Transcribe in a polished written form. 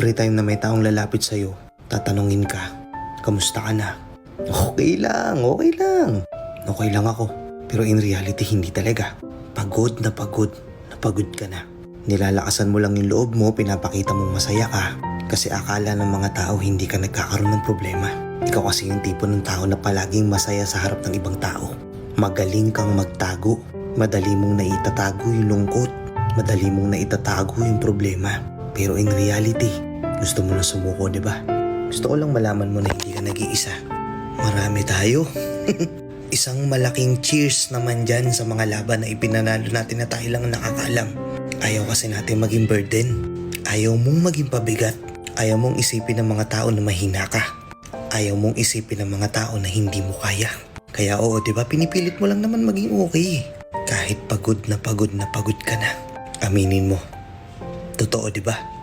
Every time na may taong lalapit sa'yo, tatanungin ka, kamusta ka na? Okay lang, okay lang. Okay lang ako. Pero in reality, hindi talaga. Pagod na pagod ka na. Nilalakasan mo lang yung loob mo, pinapakita mong masaya ka. Kasi akala ng mga tao hindi ka nagkakaroon ng problema. Ikaw kasi yung tipo ng tao na palaging masaya sa harap ng ibang tao. Magaling kang magtago. Madali mong naitatago yung lungkot. Madali mong naitatago yung problema. Pero in reality, gusto mo na sumuko, di ba? Gusto ko lang malaman mo na hindi ka nag-iisa. Marami tayo. Isang malaking cheers naman dyan sa mga laban na ipinanalo natin na tayo lang nakakaalam. Ayaw kasi natin maging burden. Ayaw mong maging pabigat. Ayaw mong isipin ng mga tao na mahina ka. Ayaw mong isipin ng mga tao na hindi mo kaya. Kaya oo, di ba? Pinipilit mo lang naman maging okay. Kahit pagod na pagod ka na. Aminin mo. Totoo, di ba?